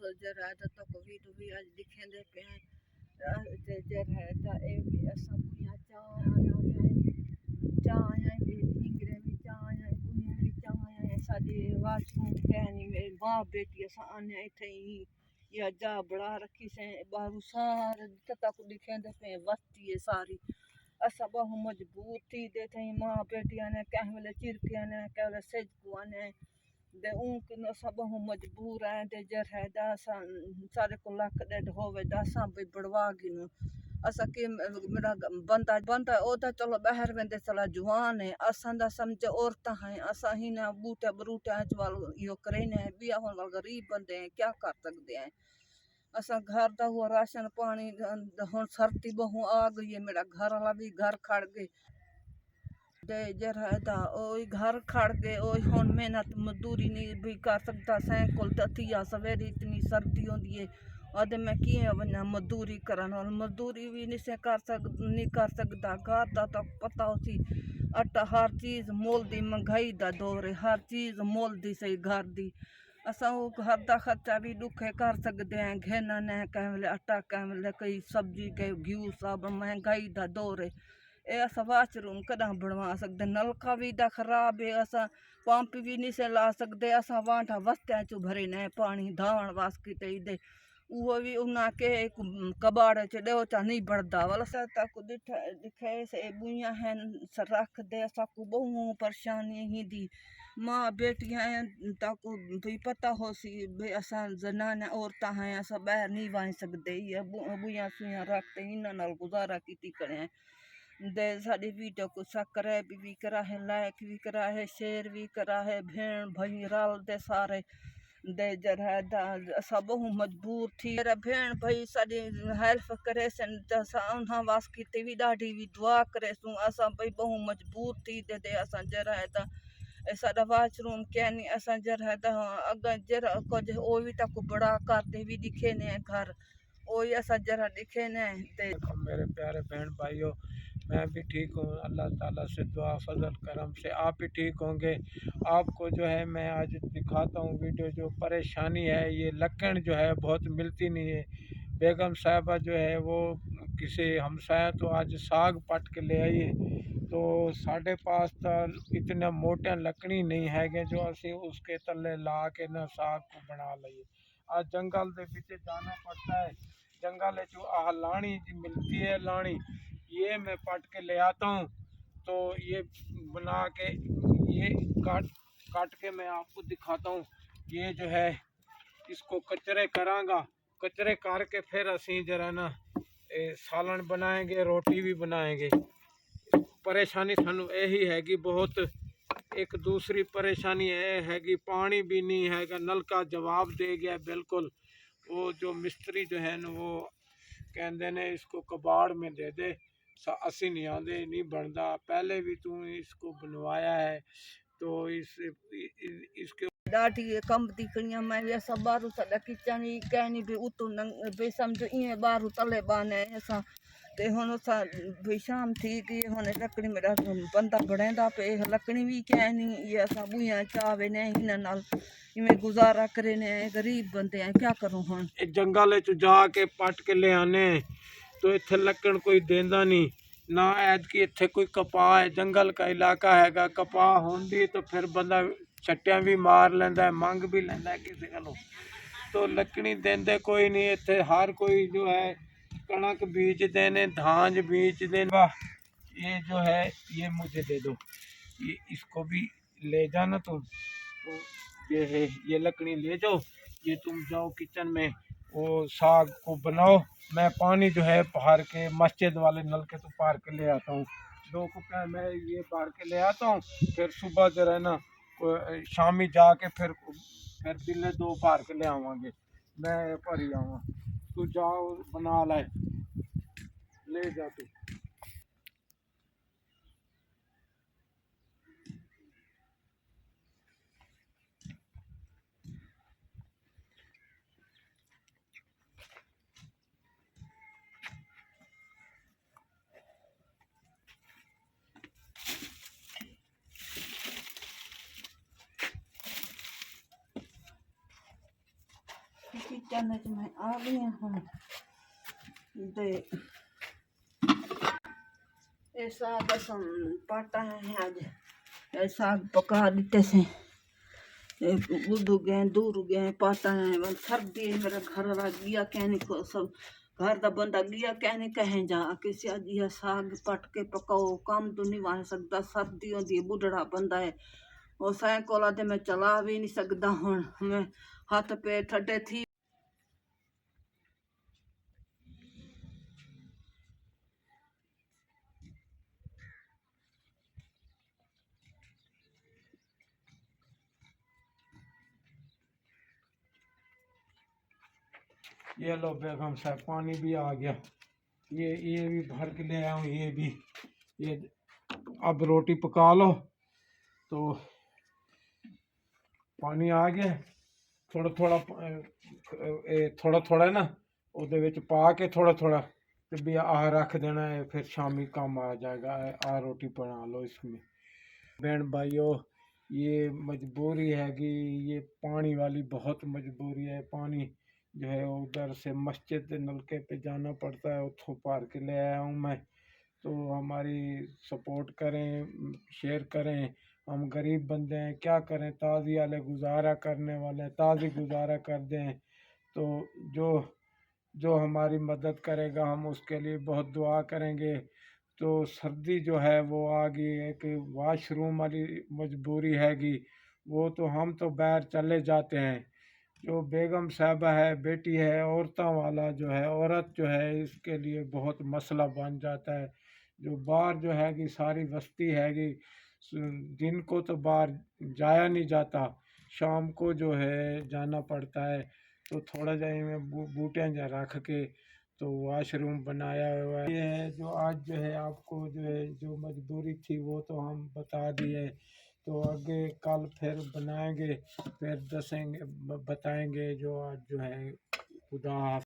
जरा तक वीडियो भी आज दिखेंदे पे ते जरा ए भी असा बुया चाय इंगरे भी चाय बुया भी चाय साडे वाशरूम कहनी मेरी मां बेटी असा आने इथे ही या जा बड़ा रखी से बारू सारे तक दिखेंदे पे बस्ती है सारी असा बहु मजबूर थी दे थे मां बेटिया ने कह वेले चिरकिया ने कह वेले सेजकुआ ने दे ऊन सब बहु मजबूर है दे जर है दा सारे को लक डेड होवे दा सा भी बड़वा गिनो असा के मेरा बंदा बंदा ओदा चलो बाहर वेंदे चला जवान है असा दा समझ औरतां हैं असा ही ना बूटे बरूटे वाल यो करे ने बिया होन वाल गरीब बंदे हैं क्या कर सकते हैं असा घर दा हुआ राशन पानी हुन सर्दी बहु आ गई है मेरा घर वाला भी घर खड़ गए दे जरा दा ओई घर खड़ गए ओई हुन मेहनत मजदूरी नहीं भी कर सकता सैकल तथिया सवेरे इतनी सर्दी होंदी है अदे मैं किए वना मजदूरी करन वाल मजदूरी भी नहीं कर सकता घर दा तो पता होसी आटा हर चीज मोल दी महंगाई दा दौर है हर चीज मोल दी सही घर दी असा घर का खर्चा भी दुखे कर सकते हैं घेना ने कह वेले आटा कह वेले कोई सब्जी के घी सब महंगाई का दौर है ये अस वाशरूम कदा बनवा सकते नलका भी दा खराब है असा पंप भी नहीं से ला सकते असा वांटा वस्त्या चो भरे ने पानी धावण वास्ते दे वो भी उन्ना के एक कबाड़ च दो चा नहीं बढ़ता वाला सा तक दिखे से बुइया है रख दे असा को बहु परेशानी ही दी माँ बेटियां हैं ताको भी पता हो सी भी असा जनाना औरतां हैं असा बाहर नहीं वाह सकते ये बुइया सुइया रखते ही ना गुजारा की करे दे साड़ी वीडियो को सकरे भी करा है लायक भी करा है शेर भी करा है भेड़ भाई राल दे सारे दे जरा सब बहु मजबूर थी मेरा भेड़ भाई साड़ी हेल्प करे सन उन्हा वास की भी ॾाढी भी दुआ करे सूं असा भाई बहु मजबूर थी दे असा जरा साडा वाशरूम क्या नहीं असा जरा अगर जरा कुछ ओ भी तक बड़ा करते भी दिखे ने घर ओ असा जरा दिखे ने मेरे प्यारे बहन भाइयों, मैं भी ठीक हूँ। अल्लाह ताला से दुआ फजल करम से आप भी ठीक होंगे। आपको जो है मैं आज दिखाता हूँ वीडियो। जो परेशानी है ये लकड़ जो है बहुत मिलती नहीं है। बेगम साहिबा जो है वो किसी हमसाया तो आज साग पट के ले आई है, तो साढ़े पास तो इतने मोटे लकड़ी नहीं है जो असी उसके तले ला के ना साग को बना लीए। आज जंगल के पीछे जाना पड़ता है। जंगल जो आह लाणी मिलती है, लाणी ये मैं पट के ले आता हूँ, तो ये बना के ये काट के मैं आपको दिखाता हूँ। ये जो है इसको कचरे करांगा, कचरे करके फिर असी जरा ना सालन बनाएंगे, रोटी भी बनाएंगे। परेशानी सानू यही है कि बहुत एक दूसरी परेशानी यह है कि पानी भी नहीं है, नलका जवाब दे गया बिल्कुल। वो जो मिस्त्री जो है ना वो कहते ने इसको कबाड़ में दे दे, असी नहीं आते नहीं बनता, पहले भी तू इसको बनवाया है तो इसके ॾाढी कम थी करियां मैं ये सब बारू साडा किचन ही कहनी भी उतू भी समझो इं बारू तले बाने असा ते हुन असा भी शाम थी गई हुन लकड़ी मेरा बंदा बड़ेंदा पे लकड़ी भी कहनी ये असा बुइया चावे ने हिन नाल इवें गुजारा करे ने गरीब बंदे हैं क्या करूं हुन जंगल च जाके पट के ले आने तो इत्थे लकड़ कोई देंदा नहीं ना। ऐद की इत्थे कोई कपाह है, जंगल का इलाका हैगा, कपाह होंदी तो फिर बंदा छट्टियां भी मार लेंदा है, मंग भी लेंदा है किसी को, तो लकड़ी देंदे कोई नहीं। इत्थे हर कोई जो है कणक बीज देने, धान बीज देने। ये जो है ये मुझे दे दो, ये इसको भी ले जाना तुम, तो ये है ये लकड़ी ले जाओ, ये तुम जाओ किचन में वो साग को बनाओ। मैं पानी जो है भर के मस्जिद वाले नलके तो भर के ले आता हूँ, 2 कुप्पे मैं ये भर के ले आता हूँ। फिर सुबह जो है ना शामी जाके फिर बिल्ले 2 भर के ले आवांगे, मैं भरी आवा। तू जाओ बना लाए, ले जा तू। किचन च मैं आ गई हूँ ते ये साग असम पाटा है आज ये साग पका देते से बुध गए दूर गए पाटा है सर्दी मेरा घर वाला गया कहने को सब घर का बंदा गया कहने कहें जा किसी आज यह साग पट के पकाओ काम तो नहीं वह सकता सर्दी होती है बुढ़ड़ा बंदा है और साइकोला ते मैं चला भी नहीं सकता हूँ मैं हाथ पे ठंडे थी ये लो बेगम साहब पानी भी आ गया, ये भी भर के ले आया हूँ, ये भी ये अब रोटी पका लो। तो पानी आ गया थोड़ा थोड़ा थोड़ा थोड़ा ना ਉਹਦੇ ਵਿੱਚ पा के थोड़ा थोड़ा तो भी आ रख देना है, फिर शामी काम आ जाएगा। आ रोटी बना लो इसमें। बहन भाइयों ये मजबूरी है कि ये पानी वाली बहुत मजबूरी है। पानी जो है उधर से मस्जिद नलके पे जाना पड़ता है, उठो पार के ले आया हूँ मैं। तो हमारी सपोर्ट करें, शेयर करें। हम गरीब बंदे हैं, क्या करें, ताज़ी वाले गुजारा करने वाले ताज़ी गुजारा कर दें। तो जो जो हमारी मदद करेगा हम उसके लिए बहुत दुआ करेंगे। तो सर्दी जो है वो आ गई, एक वाशरूम वाली मजबूरी हैगी, वो तो हम तो बाहर चले जाते हैं। जो बेगम साहबा है, बेटी है, औरतों वाला जो है, औरत जो है, इसके लिए बहुत मसला बन जाता है। जो बाहर जो है कि सारी बस्ती है कि दिन को तो बाहर जाया नहीं जाता, शाम को जो है जाना पड़ता है। तो थोड़ा जाए में बूटियाँ जा रख के तो वाशरूम बनाया हुआ है। ये है जो आज जो है आपको जो है जो मजबूरी थी वो तो हम बता दिए। तो आगे कल फिर बनाएंगे, फिर दसेंगे बताएंगे जो आज जो है खुदा